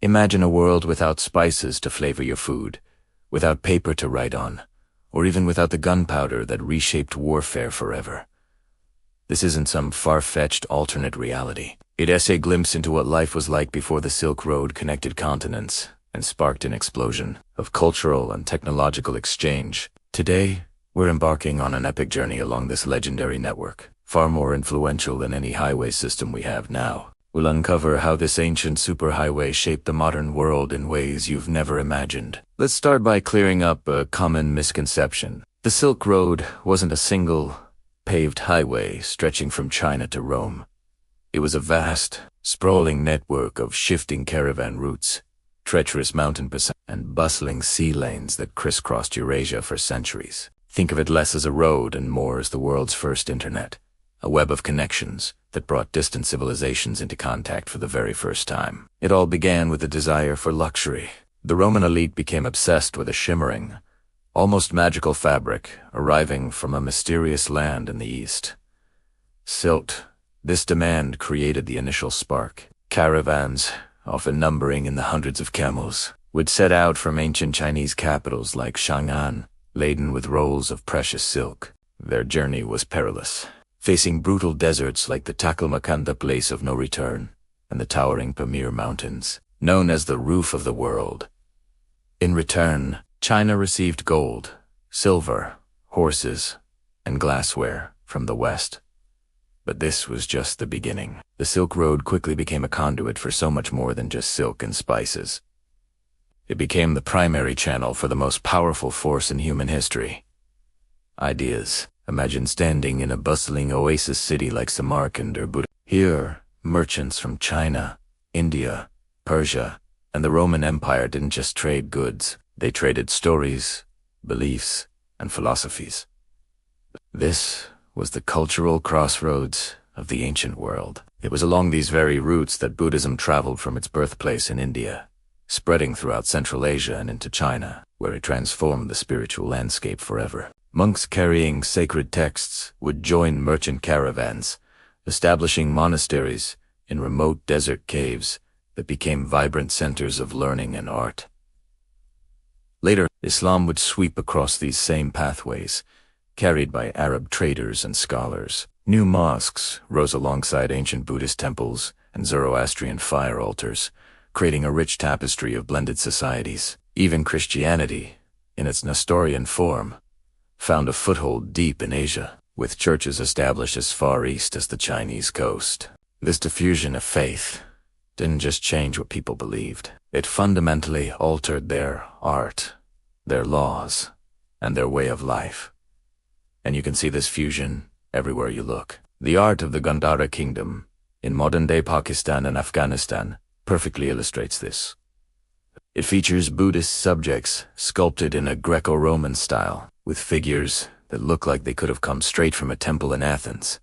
Imagine a world without spices to flavor your food, without paper to write on, or even without the gunpowder that reshaped warfare forever. This isn't some far-fetched alternate reality. It's a glimpse into what life was like before the Silk Road connected continents and sparked an explosion of cultural and technological exchange. Today, we're embarking on an epic journey along this legendary network, far more influential than any highway system we have now. We'll uncover how this ancient superhighway shaped the modern world in ways you've never imagined. Let's start by clearing up a common misconception. The Silk Road wasn't a single, paved highway stretching from China to Rome. It was a vast, sprawling network of shifting caravan routes, treacherous mountain passages, and bustling sea lanes that crisscrossed Eurasia for centuries. Think of it less as a road and more as the world's first internet, a web of connections that brought distant civilizations into contact for the very first time. It all began with a desire for luxury. The Roman elite became obsessed with a shimmering, almost magical fabric arriving from a mysterious land in the east. Silk. This demand created the initial spark. Caravans, often numbering in the hundreds of camels, would set out from ancient Chinese capitals like Chang'an, laden with rolls of precious silk. Their journey was perilous, facing brutal deserts like the Taklamakan place of no return and the towering Pamir Mountains, known as the roof of the world. In return, China received gold, silver, horses, and glassware from the West. But this was just the beginning. The Silk Road quickly became a conduit for so much more than just silk and spices. It became the primary channel for the most powerful force in human history. Ideas. Imagine standing in a bustling oasis city like Samarkand or Buddha. Here, merchants from China, India, Persia, and the Roman Empire didn't just trade goods. They traded stories, beliefs, and philosophies. This was the cultural crossroads of the ancient world. It was along these very routes that Buddhism traveled from its birthplace in India, spreading throughout Central Asia and into China, where it transformed the spiritual landscape forever. Monks carrying sacred texts would join merchant caravans, establishing monasteries in remote desert caves that became vibrant centers of learning and art. Later, Islam would sweep across these same pathways, carried by Arab traders and scholars. New mosques rose alongside ancient Buddhist temples and Zoroastrian fire altars, creating a rich tapestry of blended societies. Even Christianity, in its Nestorian form, found a foothold deep in Asia, with churches established as far east as the Chinese coast. This diffusion of faith didn't just change what people believed. It fundamentally altered their art, their laws, and their way of life. And you can see this fusion everywhere you look. The art of the Gandhara kingdom, in modern-day Pakistan and Afghanistan, perfectly illustrates this. It features Buddhist subjects sculpted in a Greco-Roman style, with figures that look like they could have come straight from a temple in Athens.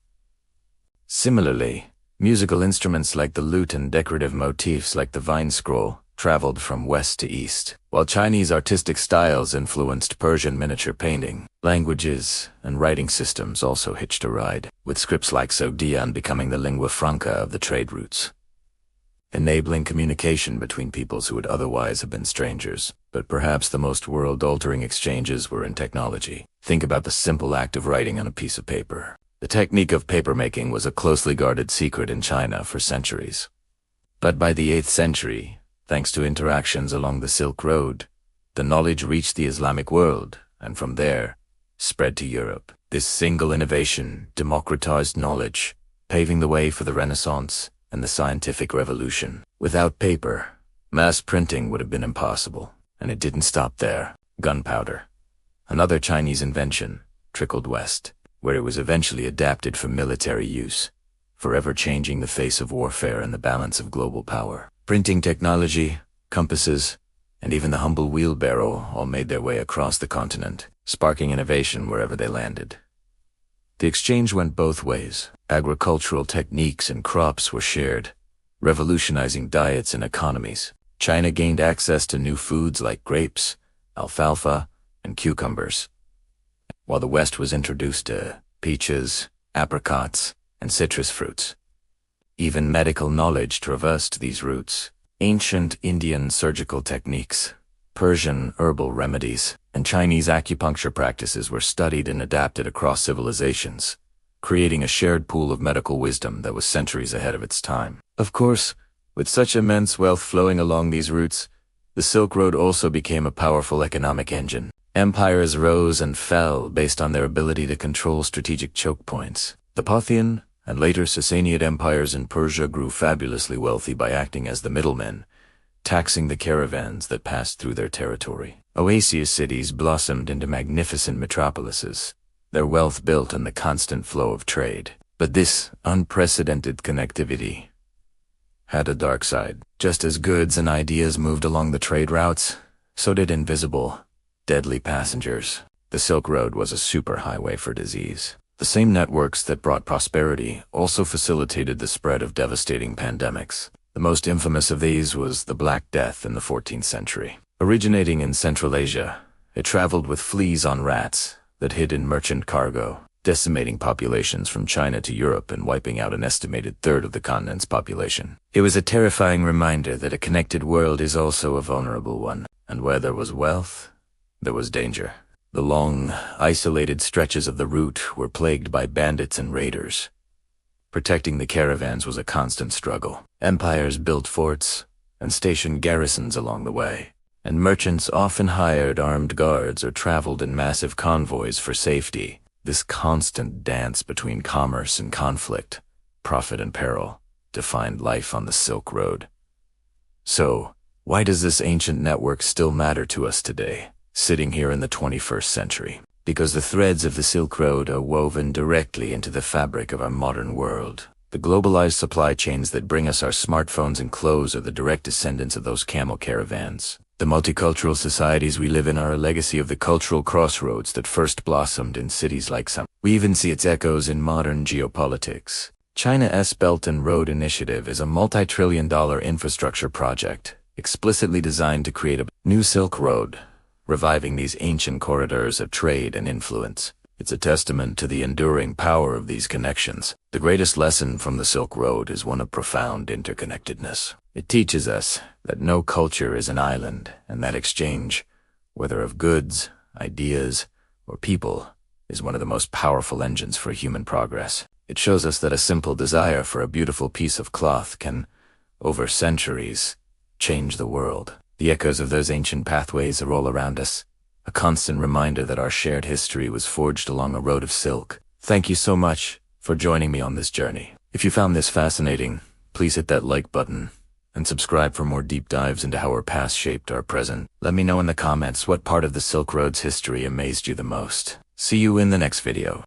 Similarly, musical instruments like the lute and decorative motifs like the vine scroll traveled from west to east, while Chinese artistic styles influenced Persian miniature painting. Languages and writing systems also hitched a ride, with scripts like Sogdian becoming the lingua franca of the trade routes, enabling communication between peoples who would otherwise have been strangers. But perhaps the most world-altering exchanges were in technology. Think about the simple act of writing on a piece of paper. The technique of papermaking was a closely guarded secret in China for centuries. But by the 8th century, thanks to interactions along the Silk Road, the knowledge reached the Islamic world, and from there, spread to Europe. This single innovation democratized knowledge, paving the way for the Renaissance and the scientific revolution. Without paper, mass printing would have been impossible. And it didn't stop there. Gunpowder, another Chinese invention, trickled west, where it was eventually adapted for military use, forever changing the face of warfare and the balance of global power. Printing technology, compasses, and even the humble wheelbarrow all made their way across the continent, sparking innovation wherever they landed. The exchange went both ways. Agricultural techniques and crops were shared, revolutionizing diets and economies. China gained access to new foods like grapes, alfalfa, and cucumbers, while the West was introduced to peaches, apricots, and citrus fruits. Even medical knowledge traversed these routes, Ancient Indian surgical techniques, Persian herbal remedies, and Chinese acupuncture practices were studied and adapted across civilizations, creating a shared pool of medical wisdom that was centuries ahead of its time. Of course, with such immense wealth flowing along these routes, the Silk Road also became a powerful economic engine. Empires rose and fell based on their ability to control strategic choke points. The Parthian and later Sassanid empires in Persia grew fabulously wealthy by acting as the middlemen, taxing the caravans that passed through their territory. Oasis cities blossomed into magnificent metropolises, their wealth built on the constant flow of trade. But this unprecedented connectivity had a dark side. Just as goods and ideas moved along the trade routes, so did invisible, deadly passengers. The Silk Road was a superhighway for disease. The same networks that brought prosperity also facilitated the spread of devastating pandemics. The most infamous of these was the Black Death in the 14th century. Originating in Central Asia, it traveled with fleas on rats that hid in merchant cargo, decimating populations from China to Europe and wiping out an estimated third of the continent's population. It was a terrifying reminder that a connected world is also a vulnerable one, and where there was wealth, there was danger. The long, isolated stretches of the route were plagued by bandits and raiders. Protecting the caravans was a constant struggle. Empires built forts and stationed garrisons along the way, and merchants often hired armed guards or traveled in massive convoys for safety. This constant dance between commerce and conflict, profit and peril, defined life on the Silk Road. So, why does this ancient network still matter to us today, sitting here in the 21st century? Because the threads of the Silk Road are woven directly into the fabric of our modern world. The globalized supply chains that bring us our smartphones and clothes are the direct descendants of those camel caravans. The multicultural societies we live in are a legacy of the cultural crossroads that first blossomed in cities like some. We even see its echoes in modern geopolitics. China's Belt and Road Initiative is a multi-trillion-dollar infrastructure project explicitly designed to create a new Silk Road, reviving these ancient corridors of trade and influence. It's a testament to the enduring power of these connections. The greatest lesson from the Silk Road is one of profound interconnectedness. It teaches us that no culture is an island, and that exchange, whether of goods, ideas, or people, is one of the most powerful engines for human progress. It shows us that a simple desire for a beautiful piece of cloth can, over centuries, change the world. The echoes of those ancient pathways are all around us, a constant reminder that our shared history was forged along a road of silk. Thank you so much for joining me on this journey. If you found this fascinating, please hit that like button and subscribe for more deep dives into how our past shaped our present. Let me know in the comments what part of the Silk Road's history amazed you the most. See you in the next video.